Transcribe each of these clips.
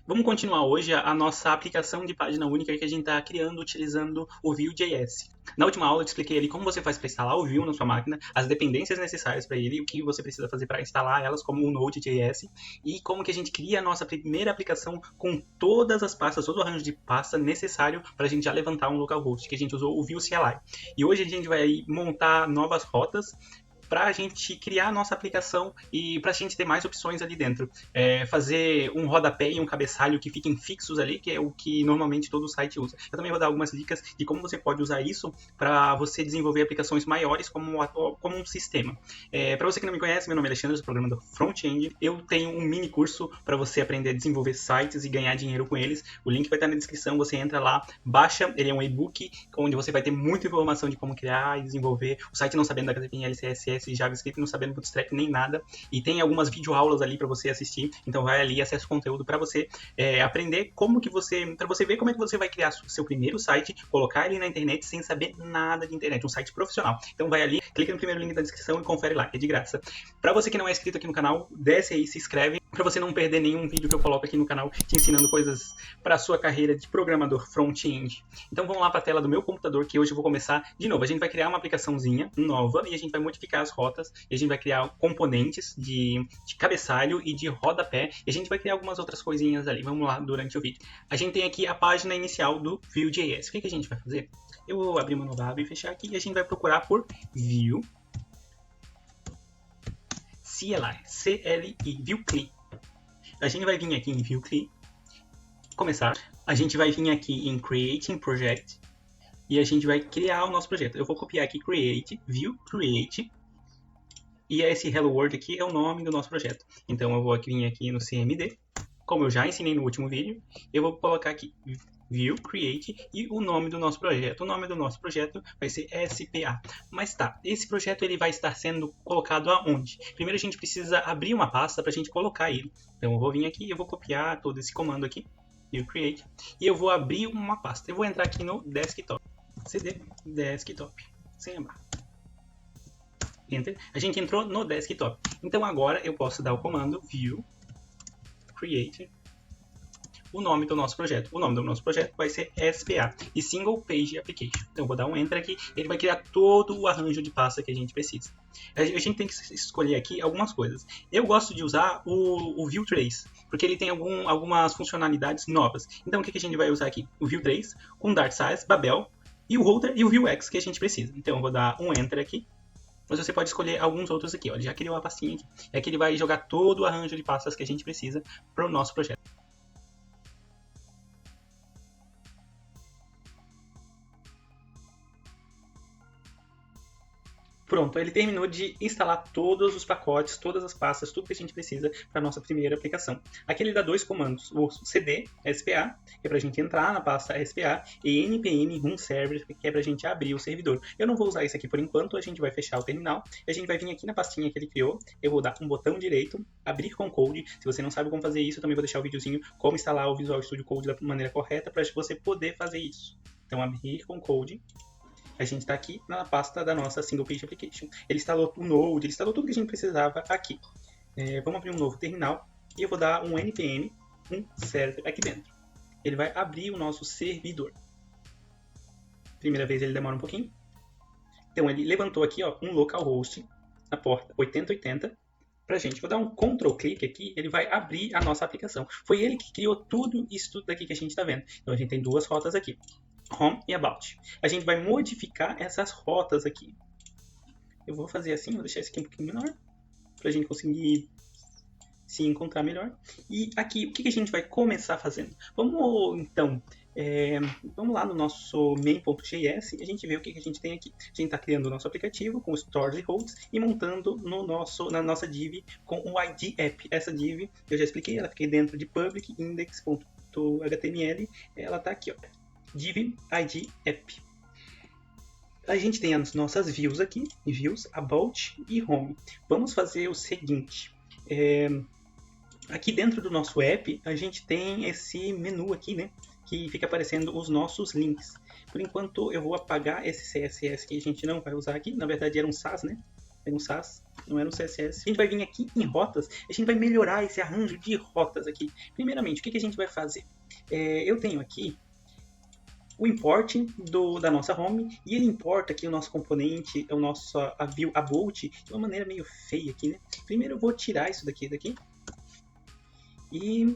Vamos continuar hoje a nossa aplicação de página única que a gente está criando utilizando o Vue.js. Na última aula eu te expliquei ali como você faz para instalar o Vue na sua máquina, as dependências necessárias para ele, o que você precisa fazer para instalar elas, como o Node.js, e como que a gente cria a nossa primeira aplicação com todas as pastas, todo o arranjo de pasta necessário para a gente já levantar um localhost, que a gente usou o Vue CLI. E hoje a gente vai montar novas rotas para a gente criar a nossa aplicação e para a gente ter mais opções ali dentro. Fazer um rodapé e um cabeçalho que fiquem fixos ali, que é o que normalmente todo site usa. Eu também vou dar algumas dicas de como você pode usar isso para você desenvolver aplicações maiores como um sistema. Para você que não me conhece, meu nome é Alexandre, sou programador front-end. Eu tenho um mini curso para você aprender a desenvolver sites e ganhar dinheiro com eles. O link vai estar na descrição, você entra lá, baixa, ele é um e-book onde você vai ter muita informação de como criar e desenvolver o site não sabendo da HTML, CSS e JavaScript, não sabendo Bootstrap nem nada, e tem algumas videoaulas ali para você assistir, então vai ali, acessa o conteúdo para você aprender para você ver como é que você vai criar seu primeiro site, colocar ele na internet sem saber nada de internet, um site profissional. Então vai ali, clica no primeiro link da descrição e confere lá, é de graça. Para você que não é inscrito aqui no canal, desce aí, se inscreve, para você não perder nenhum vídeo que eu coloco aqui no canal te ensinando coisas para a sua carreira de programador front-end. Então vamos lá para a tela do meu computador, que hoje eu vou começar de novo. A gente vai criar uma aplicaçãozinha nova e a gente vai modificar as rotas e a gente vai criar componentes de cabeçalho e de rodapé e a gente vai criar algumas outras coisinhas ali. Vamos lá durante o vídeo. A gente tem aqui a página inicial do Vue.js. O que a gente vai fazer? Eu vou abrir uma nova aba e fechar aqui e a gente vai procurar por Vue CLI, Vue CLI. A gente vai vir aqui em Vue CLI, começar. A gente vai vir aqui em Creating Project e a gente vai criar o nosso projeto. Eu vou copiar aqui Create, Vue Create, e esse Hello World aqui é o nome do nosso projeto. Então eu vou vir aqui no CMD, como eu já ensinei no último vídeo, eu vou colocar aqui Vue Create e o nome do nosso projeto. O nome do nosso projeto vai ser SPA. Mas tá, esse projeto ele vai estar sendo colocado aonde? Primeiro a gente precisa abrir uma pasta para a gente colocar ele. Então eu vou vir aqui e eu vou copiar todo esse comando aqui, Vue Create, e eu vou abrir uma pasta. Eu vou entrar aqui no Desktop, CD Desktop, sem a barra. Enter. A gente entrou no desktop. Então agora eu posso dar o comando Vue Create o nome do nosso projeto. O nome do nosso projeto vai ser SPA e Single Page Application. Então eu vou dar um Enter aqui, ele vai criar todo o arranjo de pasta que a gente precisa. A gente tem que escolher aqui algumas coisas. Eu gosto de usar o Vue 3, porque ele tem algumas funcionalidades novas. Então o que a gente vai usar aqui? O Vue 3 com Dart Size, Babel e o Router e o Vuex que a gente precisa. Então eu vou dar um Enter aqui. Mas você pode escolher alguns outros aqui. Ó. Ele já criou a pastinha aqui. É que ele vai jogar todo o arranjo de pastas que a gente precisa para o nosso projeto. Pronto, ele terminou de instalar todos os pacotes, todas as pastas, tudo que a gente precisa para a nossa primeira aplicação. Aqui ele dá dois comandos, o cd SPA, que é para a gente entrar na pasta SPA, e npm run server, que é para a gente abrir o servidor. Eu não vou usar isso aqui por enquanto, a gente vai fechar o terminal, e a gente vai vir aqui na pastinha que ele criou, eu vou dar um botão direito, abrir com Code. Se você não sabe como fazer isso, eu também vou deixar o videozinho como instalar o Visual Studio Code da maneira correta para você poder fazer isso. Então abrir com Code. A gente está aqui na pasta da nossa Single Page Application. Ele instalou o Node, ele instalou tudo que a gente precisava aqui. Vamos abrir um novo terminal e eu vou dar um npm, um server aqui dentro. Ele vai abrir o nosso servidor. Primeira vez ele demora um pouquinho. Então ele levantou aqui ó, um localhost na porta 8080 pra gente. Vou dar um Ctrl clique aqui, ele vai abrir a nossa aplicação. Foi ele que criou tudo isso daqui que a gente está vendo. Então a gente tem duas rotas aqui. Home e About. A gente vai modificar essas rotas aqui. Eu vou fazer assim, vou deixar isso aqui um pouquinho menor, para a gente conseguir se encontrar melhor. E aqui, o que a gente vai começar fazendo? Vamos, então, vamos lá no nosso main.js e a gente vê o que a gente tem aqui. A gente está criando o nosso aplicativo com stores e holds e montando na nossa div com o ID app. Essa div, eu já expliquei, ela fica dentro de public index.html. Ela está aqui, ó. Div ID App. A gente tem as nossas views aqui, views, about e home. Vamos fazer o seguinte, aqui dentro do nosso app a gente tem esse menu aqui, né, que fica aparecendo os nossos links. Por enquanto eu vou apagar esse CSS que a gente não vai usar aqui, na verdade era um SAS, né, era um SAS, não era um CSS. A gente vai vir aqui em rotas, a gente vai melhorar esse arranjo de rotas aqui. Primeiramente, o que a gente vai fazer? Eu tenho aqui o import da nossa home, e ele importa aqui o nosso componente, a view about, de uma maneira meio feia aqui, né? Primeiro eu vou tirar isso daqui, e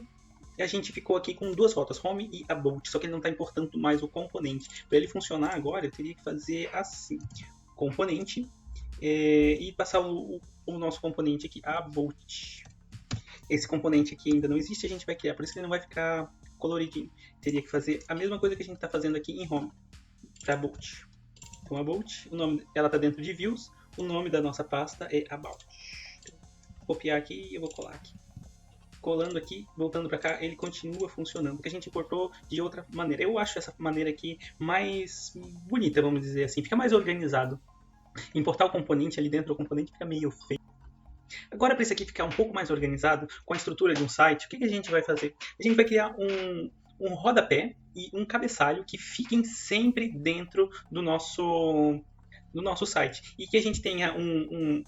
a gente ficou aqui com duas rotas, home e about, só que ele não está importando mais o componente. Para ele funcionar agora, eu teria que fazer assim, componente, e passar o nosso componente aqui, about. Esse componente aqui ainda não existe, a gente vai criar, por isso que ele não vai ficar coloridinho. Teria que fazer a mesma coisa que a gente está fazendo aqui em home, para about. Então about, ela está dentro de views, o nome da nossa pasta é about. Vou copiar aqui e eu vou colar aqui. Colando aqui, voltando para cá, ele continua funcionando, porque a gente importou de outra maneira. Eu acho essa maneira aqui mais bonita, vamos dizer assim, fica mais organizado. Importar o componente ali dentro do componente fica meio feio. Agora, para isso aqui ficar um pouco mais organizado, com a estrutura de um site, o que a gente vai fazer? A gente vai criar um rodapé e um cabeçalho que fiquem sempre dentro do nosso site. E que a gente tenha um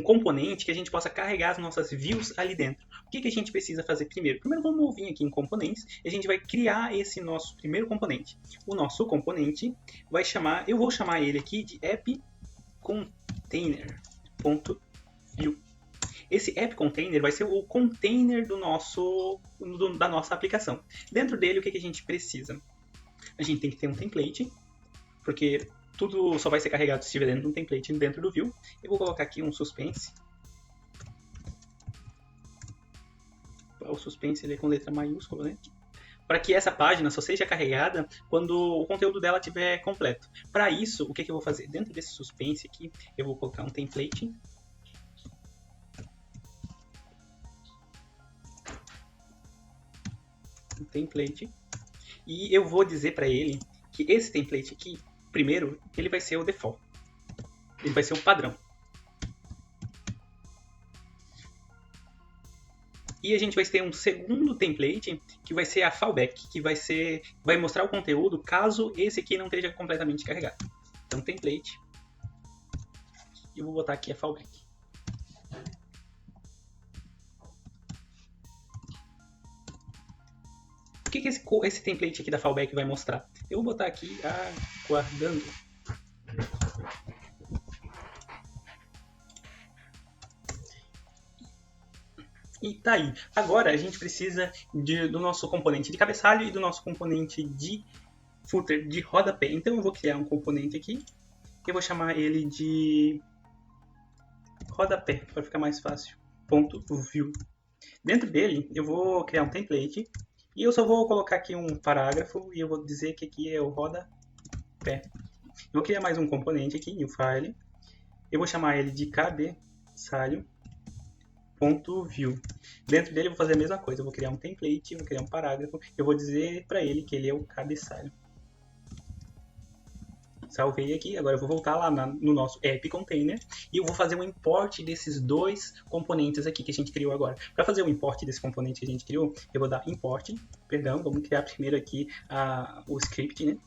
componente que a gente possa carregar as nossas views ali dentro. O que a gente precisa fazer primeiro? Primeiro vamos vir aqui em componentes e a gente vai criar esse nosso primeiro componente. O nosso componente vai chamar, eu vou chamar ele aqui de app-container.view. Esse app container vai ser o container da nossa aplicação. Dentro dele, o que a gente precisa? A gente tem que ter um template, porque tudo só vai ser carregado se estiver dentro de um template dentro do view. Eu vou colocar aqui um suspense. O suspense ele é com letra maiúscula, né? Para que essa página só seja carregada quando o conteúdo dela estiver completo. Para isso, o que eu vou fazer? Dentro desse suspense aqui, eu vou colocar um template. E eu vou dizer para ele que esse template aqui, primeiro, ele vai ser o default. Ele vai ser o padrão. E a gente vai ter um segundo template que vai ser a fallback, que vai mostrar o conteúdo caso esse aqui não esteja completamente carregado. Então, template. E eu vou botar aqui a fallback. O que esse template aqui da fallback vai mostrar? Eu vou botar aqui aguardando. E tá aí. Agora a gente precisa do nosso componente de cabeçalho e do nosso componente de footer, de rodapé. Então eu vou criar um componente aqui. Eu vou chamar ele de rodapé, para ficar mais fácil. .view. Dentro dele eu vou criar um template. E eu só vou colocar aqui um parágrafo e eu vou dizer que aqui é o rodapé. Eu vou criar mais um componente aqui, new file. Eu vou chamar ele de cabeçalho.view. Dentro dele eu vou fazer a mesma coisa. Eu vou criar um template, vou criar um parágrafo. Eu vou dizer para ele que ele é o cabeçalho. Salvei aqui, agora eu vou voltar lá no nosso app container e eu vou fazer um import desses dois componentes aqui que a gente criou agora. Para fazer o import desse componente que a gente criou, eu vou dar import, vamos criar primeiro aqui o script, né?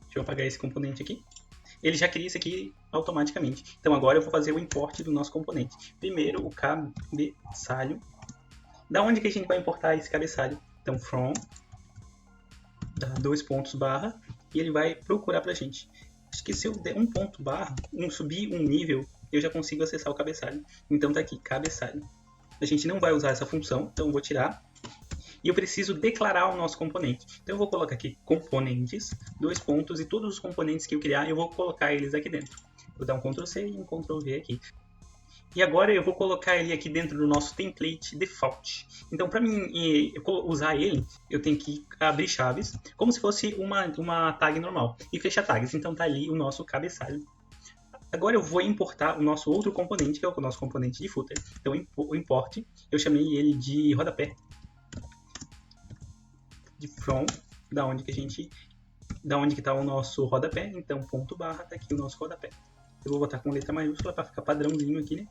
Deixa eu apagar esse componente aqui. Ele já cria isso aqui automaticamente. Então agora eu vou fazer o import do nosso componente. Primeiro o cabeçalho. Da onde que a gente vai importar esse cabeçalho? Então from, dá 2 pontos barra, e ele vai procurar pra gente. Acho que se eu der um ponto barra, subir um nível, eu já consigo acessar o cabeçalho. Então tá aqui, cabeçalho. A gente não vai usar essa função, então eu vou tirar. E eu preciso declarar o nosso componente. Então eu vou colocar aqui componentes, 2 pontos, e todos os componentes que eu criar, eu vou colocar eles aqui dentro. Vou dar um Ctrl C e um Ctrl V aqui. E agora eu vou colocar ele aqui dentro do nosso template default. Então, para mim usar ele, eu tenho que abrir chaves, como se fosse uma tag normal, e fechar tags. Então, tá ali o nosso cabeçalho. Agora eu vou importar o nosso outro componente, que é o nosso componente de footer. Então, o import, eu chamei ele de rodapé. De from, da onde que está o nosso rodapé. Então, ponto barra, tá aqui o nosso rodapé. Eu vou botar com letra maiúscula para ficar padrãozinho aqui, né?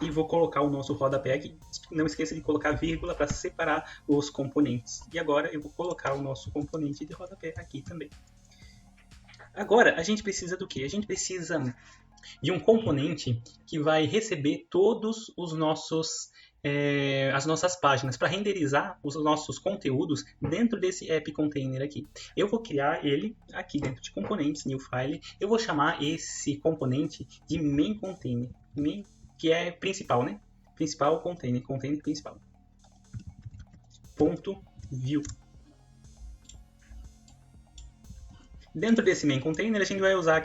E vou colocar o nosso rodapé aqui. Não esqueça de colocar vírgula para separar os componentes. E agora eu vou colocar o nosso componente de rodapé aqui também. Agora, a gente precisa do quê? A gente precisa de um componente que vai receber todos os nossos as nossas páginas para renderizar os nossos conteúdos dentro desse app container aqui. Eu vou criar ele aqui dentro de componentes, new file. Eu vou chamar esse componente de main container, main, que é principal, né? Principal container, container principal. Ponto view. Dentro desse main container a gente vai usar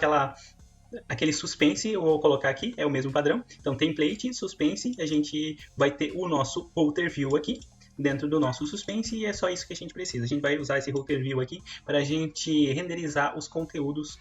aquele suspense, eu vou colocar aqui, é o mesmo padrão. Então, template, suspense, a gente vai ter o nosso router view aqui, dentro do nosso suspense, e é só isso que a gente precisa. A gente vai usar esse router view aqui para a gente renderizar os conteúdos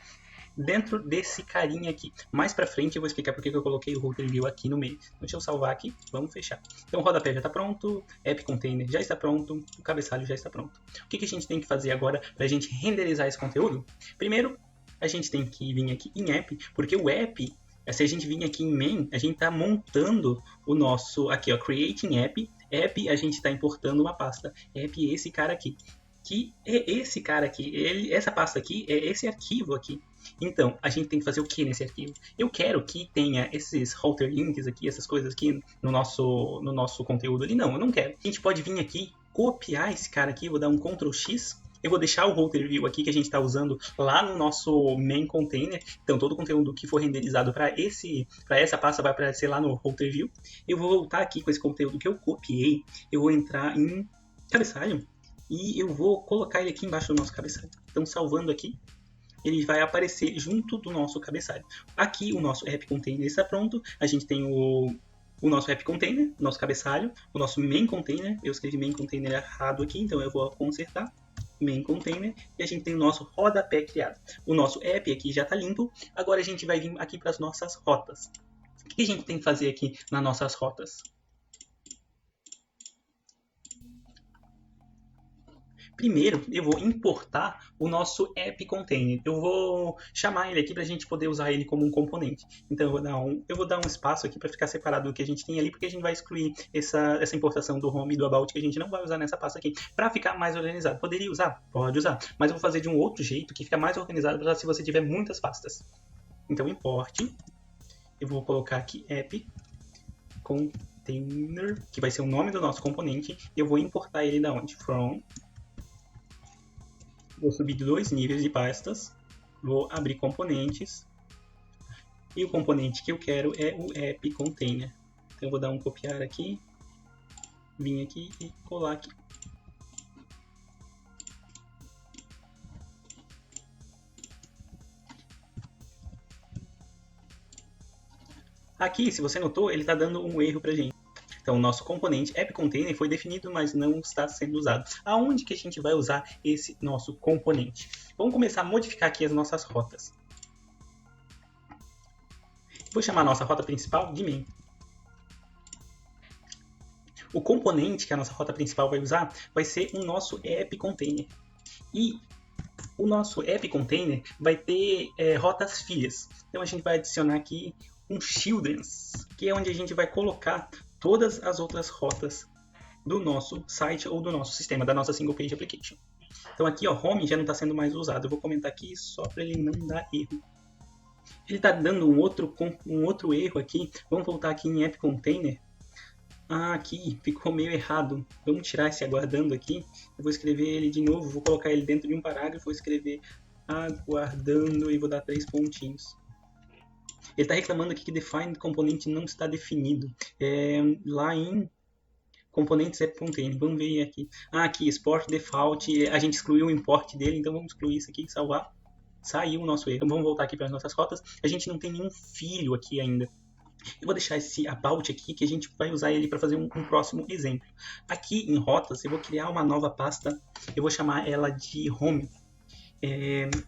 dentro desse carinha aqui. Mais pra frente eu vou explicar porque eu coloquei o router view aqui no meio. Deixa eu salvar aqui, vamos fechar. Então o rodapé já está pronto, app container já está pronto, o cabeçalho já está pronto. O que a gente tem que fazer agora para a gente renderizar esse conteúdo? Primeiro, a gente tem que vir aqui em app, porque o app, se a gente vir aqui em main, a gente está montando o nosso, aqui ó, creating app, app a gente está importando uma pasta, app é esse cara aqui, que é esse cara aqui, essa pasta aqui é esse arquivo aqui. Então, a gente tem que fazer o que nesse arquivo? Eu quero que tenha esses router links aqui, essas coisas aqui no nosso conteúdo ali. Não, eu não quero. A gente pode vir aqui, copiar esse cara aqui, vou dar um Ctrl X. Eu vou deixar o router view aqui que a gente está usando lá no nosso main container. Então, todo o conteúdo que for renderizado para essa pasta vai aparecer lá no router view. Eu vou voltar aqui com esse conteúdo que eu copiei. Eu vou entrar em cabeçalho e eu vou colocar ele aqui embaixo do nosso cabeçalho. Então, salvando aqui, ele vai aparecer junto do nosso cabeçalho. Aqui o nosso app container está pronto. A gente tem o nosso app container, o nosso cabeçalho, o nosso main container. Eu escrevi main container errado aqui, então eu vou consertar. Main container, e a gente tem o nosso rodapé criado. O nosso app aqui já está limpo. Agora a gente vai vir aqui para as nossas rotas. O que a gente tem que fazer aqui nas nossas rotas? Primeiro, eu vou importar o nosso app container. Eu vou chamar ele aqui para a gente poder usar ele como um componente. Então, eu vou dar um espaço aqui para ficar separado do que a gente tem ali, porque a gente vai excluir essa importação do home e do about que a gente não vai usar nessa pasta aqui, para ficar mais organizado. Poderia usar? Pode usar. Mas eu vou fazer de um outro jeito que fica mais organizado para se você tiver muitas pastas. Então, import. Eu vou colocar aqui app container, que vai ser o nome do nosso componente. E eu vou importar ele da onde? From. Vou subir 2 níveis de pastas, vou abrir componentes, e o componente que eu quero é o app container. Então eu vou dar um copiar aqui, vir aqui e colar aqui. Aqui, se você notou, ele está dando um erro para a gente. Então, o nosso componente app container foi definido, mas não está sendo usado. Aonde que a gente vai usar esse nosso componente? Vamos começar a modificar aqui as nossas rotas. Vou chamar a nossa rota principal de main. O componente que a nossa rota principal vai usar vai ser o nosso app container. E o nosso app container vai ter rotas filhas. Então, a gente vai adicionar aqui um children's, que é onde a gente vai colocar todas as outras rotas do nosso site ou do nosso sistema, da nossa single page application. Então aqui, ó, home já não está sendo mais usado. Eu vou comentar aqui só para ele não dar erro. Ele está dando um outro erro aqui. Vamos voltar aqui em app container. Aqui ficou meio errado. Vamos tirar esse aguardando aqui. Eu vou escrever ele de novo. Vou colocar ele dentro de um parágrafo. Vou escrever aguardando e vou dar 3 pontinhos. Ele está reclamando aqui que define componente não está definido. Lá em componentes app container. Vamos ver aqui. Aqui, export default. A gente excluiu o import dele, então vamos excluir isso aqui e salvar. Saiu o nosso erro. Então vamos voltar aqui para as nossas rotas. A gente não tem nenhum filho aqui ainda. Eu vou deixar esse about aqui, que a gente vai usar ele para fazer um próximo exemplo. Aqui em rotas, eu vou criar uma nova pasta. Eu vou chamar ela de home.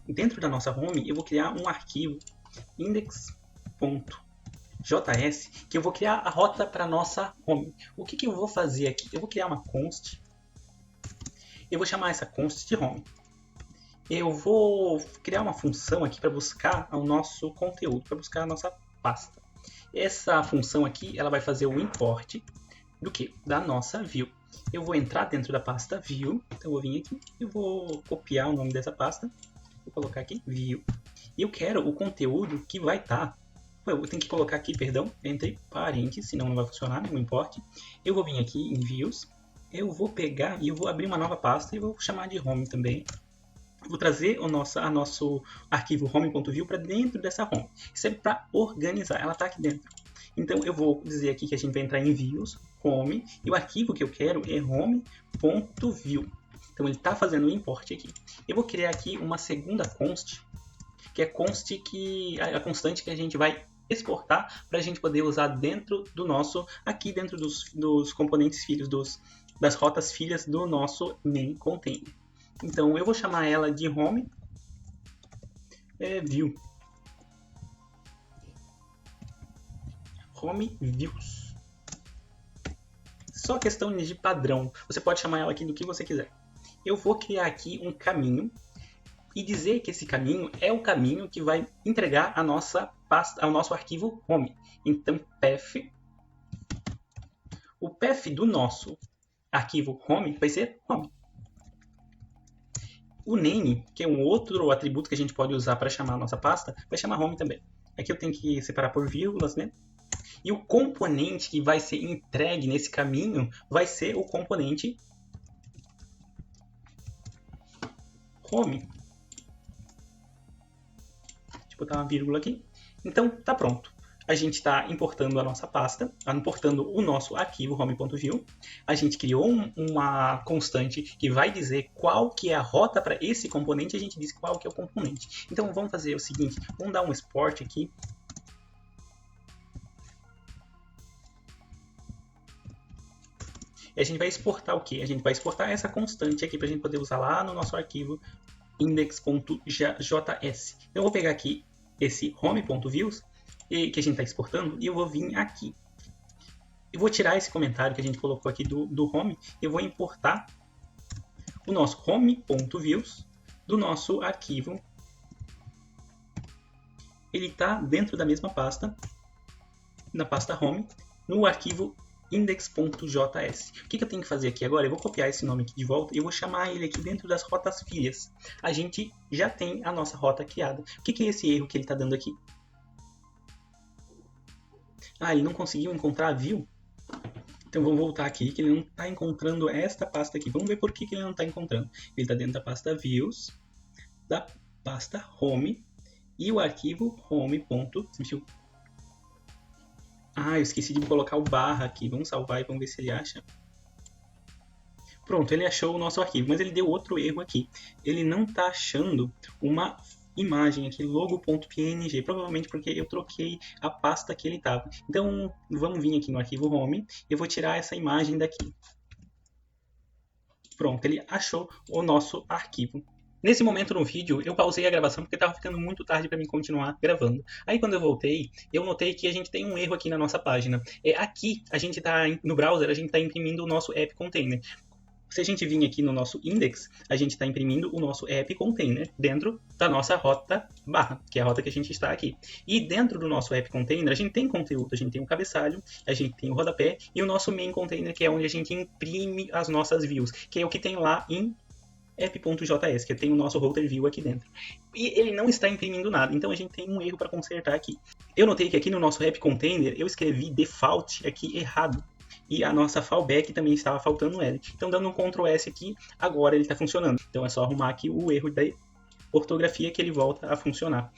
Dentro da nossa home, eu vou criar um arquivo index.js, que eu vou criar a rota para nossa home. O que eu vou fazer aqui? Eu vou criar uma const. Eu vou chamar essa const de home. Eu vou criar uma função aqui para buscar o nosso conteúdo, para buscar a nossa pasta. Essa função aqui, ela vai fazer o import do que? Da nossa view. Eu vou entrar dentro da pasta view. Então eu vou vir aqui, eu vou copiar o nome dessa pasta. Vou colocar aqui view. E eu quero o conteúdo que vai estar... Eu tenho que colocar aqui, perdão, entre parênteses, senão não vai funcionar, não importa. Eu vou vir aqui em Views, eu vou pegar e eu vou abrir uma nova pasta e vou chamar de Home também. Vou trazer o nosso arquivo home.view para dentro dessa home. Isso é para organizar, ela está aqui dentro. Então eu vou dizer aqui que a gente vai entrar em Views, Home, e o arquivo que eu quero é home.view. Então ele está fazendo o import aqui. Eu vou criar aqui uma segunda const, que é a constante que a gente vai exportar para a gente poder usar dentro do nosso, aqui dentro dos componentes filhos, das rotas filhas do nosso main container. Então eu vou chamar ela de home view. Home views. Só questão de padrão. Você pode chamar ela aqui do que você quiser. Eu vou criar aqui um caminho e dizer que esse caminho é o caminho que vai entregar a nossa pasta, ao nosso arquivo home. Então, path, o path do nosso arquivo home vai ser home. O name, que é um outro atributo que a gente pode usar para chamar a nossa pasta, vai chamar home também. Aqui eu tenho que separar por vírgulas, né? E o componente que vai ser entregue nesse caminho vai ser o componente home. Botar uma vírgula aqui. Então, tá pronto. A gente está importando a nossa pasta, importando o nosso arquivo home.view. A gente criou uma constante que vai dizer qual que é a rota para esse componente. A gente diz qual que é o componente. Então, vamos fazer o seguinte. Vamos dar um export aqui. E a gente vai exportar o quê? A gente vai exportar essa constante aqui para a gente poder usar lá no nosso arquivo index.js. Então, eu vou pegar aqui esse home.views que a gente está exportando e eu vou vir aqui. Eu vou tirar esse comentário que a gente colocou aqui do home e eu vou importar o nosso home.views do nosso arquivo. Ele está dentro da mesma pasta, na pasta home, no arquivo index.js. O que eu tenho que fazer aqui agora? Eu vou copiar esse nome aqui de volta e eu vou chamar ele aqui dentro das rotas filhas. A gente já tem a nossa rota criada. O que é esse erro que ele está dando aqui? Ah, ele não conseguiu encontrar a view? Então vamos voltar aqui, que ele não está encontrando esta pasta aqui. Vamos ver por que ele não está encontrando. Ele está dentro da pasta views, da pasta home e o arquivo home.view. Ah, eu esqueci de colocar o barra aqui. Vamos salvar e vamos ver se ele acha. Pronto, ele achou o nosso arquivo, mas ele deu outro erro aqui. Ele não está achando uma imagem aqui, logo.png, provavelmente porque eu troquei a pasta que ele estava. Então, vamos vir aqui no arquivo home, eu vou tirar essa imagem daqui. Pronto, ele achou o nosso arquivo. Nesse momento no vídeo, eu pausei a gravação porque estava ficando muito tarde para mim continuar gravando. Aí quando eu voltei, eu notei que a gente tem um erro aqui na nossa página. Aqui, a gente está no browser, a gente está imprimindo o nosso app container. Se a gente vir aqui no nosso index, a gente está imprimindo o nosso app container dentro da nossa rota barra, que é a rota que a gente está aqui. E dentro do nosso app container, a gente tem conteúdo, a gente tem o cabeçalho, a gente tem o rodapé e o nosso main container, que é onde a gente imprime as nossas views, que é o que tem lá em app.js, que tem o nosso router view aqui dentro. E ele não está imprimindo nada, então a gente tem um erro para consertar aqui. Eu notei que aqui no nosso app container, eu escrevi default aqui errado. E a nossa fallback também estava faltando L. Então, dando um Ctrl S aqui, agora ele está funcionando. Então, é só arrumar aqui o erro da ortografia que ele volta a funcionar.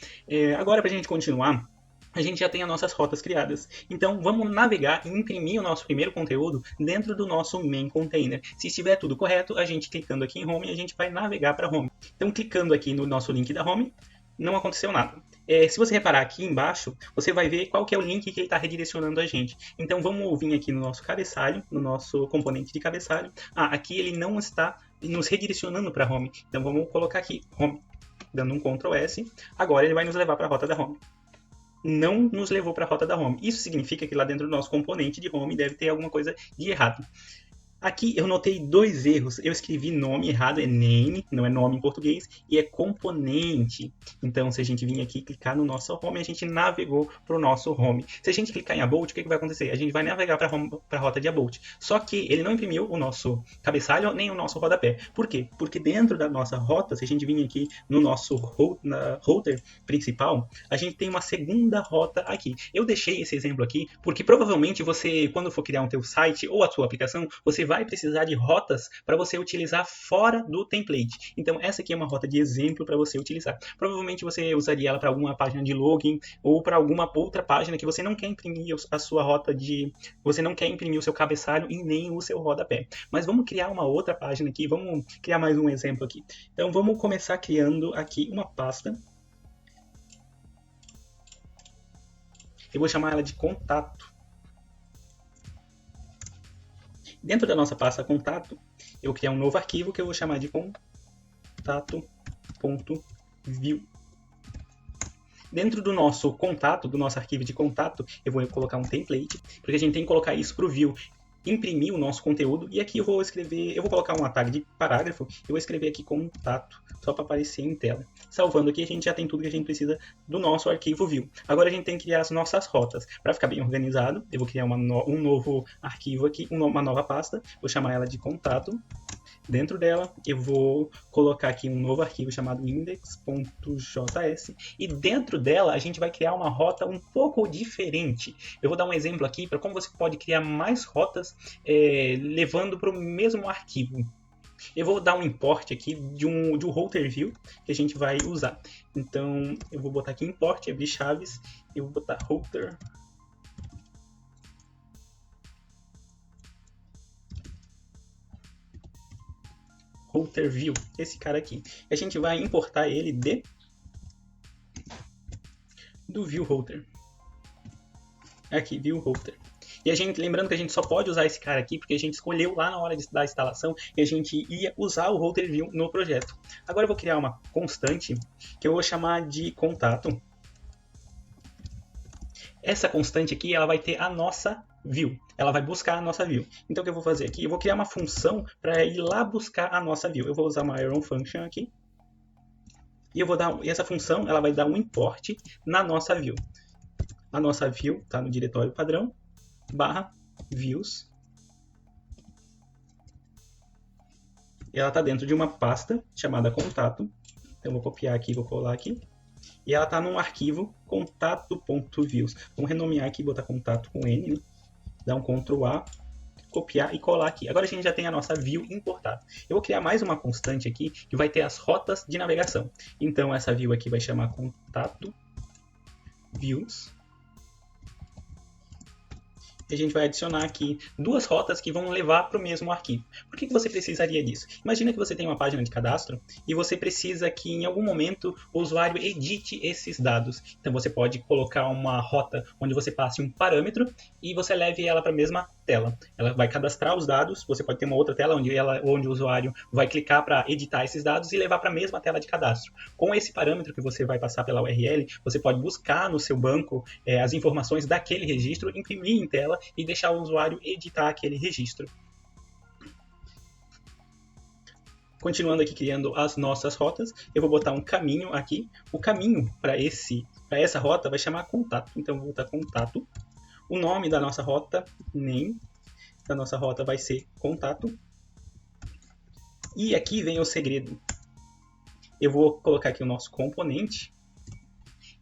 Agora, para a gente continuar, a gente já tem as nossas rotas criadas. Então, vamos navegar e imprimir o nosso primeiro conteúdo dentro do nosso main container. Se estiver tudo correto, a gente clicando aqui em home, a gente vai navegar para home. Então, clicando aqui no nosso link da home, não aconteceu nada. Se você reparar aqui embaixo, você vai ver qual que é o link que ele está redirecionando a gente. Então, vamos vir aqui no nosso cabeçalho, no nosso componente de cabeçalho. Aqui ele não está nos redirecionando para home. Então, vamos colocar aqui home, dando um Ctrl S. Agora ele vai nos levar para a rota da home. Não nos levou para a rota da home. Isso significa que lá dentro do nosso componente de home deve ter alguma coisa de errado. Aqui eu notei dois erros. Eu escrevi nome errado, é name, não é nome em português, e é componente. Então, se a gente vir aqui e clicar no nosso home, a gente navegou para o nosso home. Se a gente clicar em About, o que vai acontecer? A gente vai navegar para a rota de About. Só que ele não imprimiu o nosso cabeçalho nem o nosso rodapé. Por quê? Porque dentro da nossa rota, se a gente vir aqui no nosso router principal, a gente tem uma segunda rota aqui. Eu deixei esse exemplo aqui porque provavelmente você, quando for criar um teu site ou a sua aplicação, você vai precisar de rotas para você utilizar fora do template. Então essa aqui é uma rota de exemplo para você utilizar. Provavelmente você usaria ela para alguma página de login ou para alguma outra página que você não quer imprimir a sua rota de... Você não quer imprimir o seu cabeçalho e nem o seu rodapé. Mas vamos criar uma outra página aqui, vamos criar mais um exemplo aqui. Então vamos começar criando aqui uma pasta. Eu vou chamar ela de contato. Dentro da nossa pasta contato, eu vou criar um novo arquivo que eu vou chamar de contato.view. Dentro do nosso contato, do nosso arquivo de contato, eu vou colocar um template, porque a gente tem que colocar isso para o view imprimir o nosso conteúdo. E aqui eu vou colocar uma tag de parágrafo, eu vou escrever aqui contato, só para aparecer em tela. Salvando aqui, a gente já tem tudo que a gente precisa do nosso arquivo view. Agora a gente tem que criar as nossas rotas. Para ficar bem organizado, eu vou criar um novo arquivo aqui, uma nova pasta, vou chamar ela de contato. Dentro dela, eu vou colocar aqui um novo arquivo chamado index.js e dentro dela a gente vai criar uma rota um pouco diferente. Eu vou dar um exemplo aqui para como você pode criar mais rotas levando para o mesmo arquivo. Eu vou dar um import aqui de um router view que a gente vai usar. Então, eu vou botar aqui import, abrir chaves, eu vou botar router view, esse cara aqui. A gente vai importar ele do view router. Aqui, view router. E a gente, lembrando que a gente só pode usar esse cara aqui porque a gente escolheu lá na hora da instalação que a gente ia usar o router view no projeto. Agora eu vou criar uma constante que eu vou chamar de contato. Essa constante aqui, ela vai ter a nossa view. Ela vai buscar a nossa view. Então o que eu vou fazer aqui? Eu vou criar uma função para ir lá buscar a nossa view. Eu vou usar uma iron function aqui. E essa função ela vai dar um import na nossa view. A nossa view está no diretório padrão, /views. E ela está dentro de uma pasta chamada contato. Então eu vou copiar aqui, vou colar aqui. E ela está num arquivo contato.views. Vamos renomear aqui, botar contato com N, né? Dar um Ctrl A, copiar e colar aqui. Agora a gente já tem a nossa view importada. Eu vou criar mais uma constante aqui que vai ter as rotas de navegação. Então essa view aqui vai chamar contato views. E a gente vai adicionar aqui duas rotas que vão levar para o mesmo arquivo. Por que você precisaria disso? Imagina que você tem uma página de cadastro e você precisa que em algum momento o usuário edite esses dados. Então você pode colocar uma rota onde você passe um parâmetro e você leve ela para a mesma tela. Ela vai cadastrar os dados, você pode ter uma outra tela onde o usuário vai clicar para editar esses dados e levar para a mesma tela de cadastro. Com esse parâmetro que você vai passar pela URL, você pode buscar no seu banco as informações daquele registro, imprimir em tela e deixar o usuário editar aquele registro. Continuando aqui criando as nossas rotas, eu vou botar um caminho aqui. O caminho para essa rota vai chamar contato. Então eu vou botar contato. O nome da nossa rota, name, da nossa rota vai ser contato. E aqui vem o segredo. Eu vou colocar aqui o nosso componente.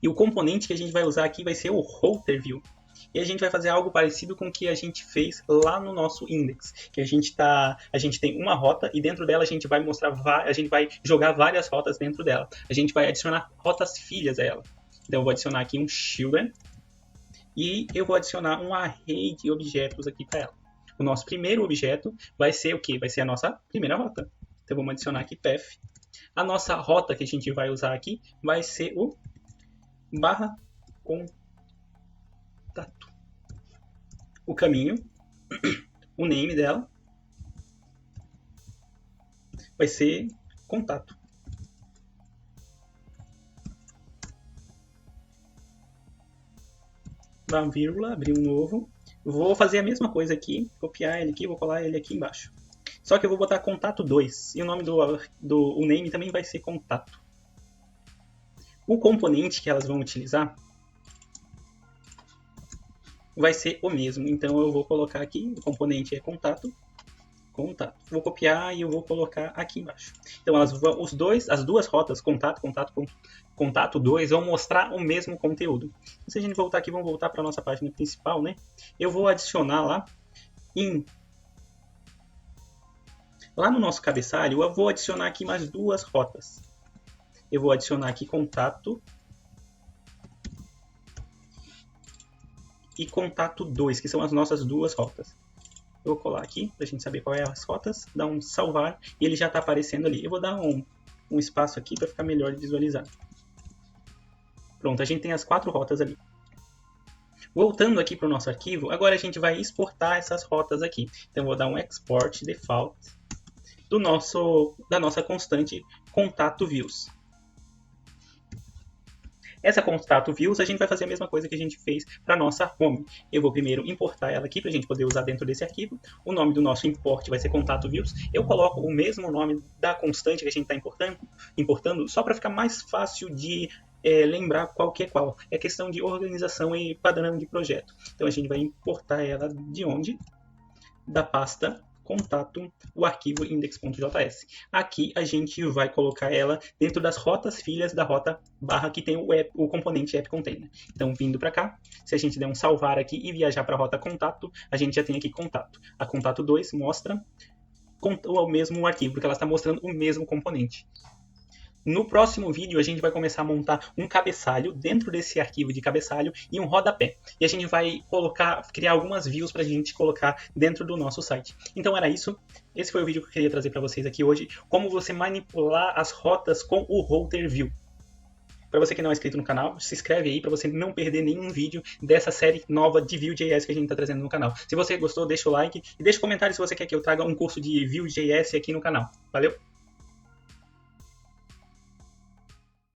E o componente que a gente vai usar aqui vai ser o router view. E a gente vai fazer algo parecido com o que a gente fez lá no nosso index, que a gente tem uma rota e dentro dela a gente vai jogar várias rotas dentro dela. A gente vai adicionar rotas filhas a ela. Então eu vou adicionar aqui um children e eu vou adicionar um array de objetos aqui para ela. O nosso primeiro objeto vai ser o quê? Vai ser a nossa primeira rota. Então vamos adicionar aqui path. A nossa rota que a gente vai usar aqui vai ser o /contato. O caminho, o name dela vai ser contato. Dá uma vírgula, abrir um novo, Vou fazer a mesma coisa aqui, copiar ele aqui, vou colar ele aqui embaixo. Só que eu vou botar contato 2, e o nome o name também vai ser contato. O componente que elas vão utilizar vai ser o mesmo, então eu vou colocar aqui, o componente é contato. Vou copiar e eu vou colocar aqui embaixo. Então as duas rotas, contato 2, vão mostrar o mesmo conteúdo. Se a gente voltar aqui, vamos voltar para a nossa página principal, né? Eu vou adicionar lá no nosso cabeçalho, eu vou adicionar aqui mais duas rotas. Eu vou adicionar aqui contato e contato 2, que são as nossas duas rotas. Eu vou colar aqui, para a gente saber qual é as rotas, dar um salvar, e ele já está aparecendo ali. Eu vou dar um espaço aqui para ficar melhor de visualizar. Pronto, a gente tem as 4 rotas ali. Voltando aqui para o nosso arquivo, agora a gente vai exportar essas rotas aqui. Então eu vou dar um export default da nossa constante contato views. Essa contato views, a gente vai fazer a mesma coisa que a gente fez para a nossa home. Eu vou primeiro importar ela aqui para a gente poder usar dentro desse arquivo. O nome do nosso import vai ser contato views. Eu coloco o mesmo nome da constante que a gente está importando, só para ficar mais fácil de lembrar qual que é qual. É questão de organização e padrão de projeto. Então a gente vai importar ela de onde? Da pasta contato, o arquivo index.js. Aqui a gente vai colocar ela dentro das rotas filhas da rota barra que tem o componente app container. Então, vindo para cá, se a gente der um salvar aqui e viajar para a rota contato, a gente já tem aqui contato. A contato 2 mostra o mesmo arquivo, porque ela está mostrando o mesmo componente. No próximo vídeo, a gente vai começar a montar um cabeçalho dentro desse arquivo de cabeçalho e um rodapé. E a gente vai criar algumas views para a gente colocar dentro do nosso site. Então era isso. Esse foi o vídeo que eu queria trazer para vocês aqui hoje. Como você manipular as rotas com o Router View. Para você que não é inscrito no canal, se inscreve aí para você não perder nenhum vídeo dessa série nova de Vue.js que a gente está trazendo no canal. Se você gostou, deixa o like e deixa um comentário se você quer que eu traga um curso de Vue.js aqui no canal. Valeu!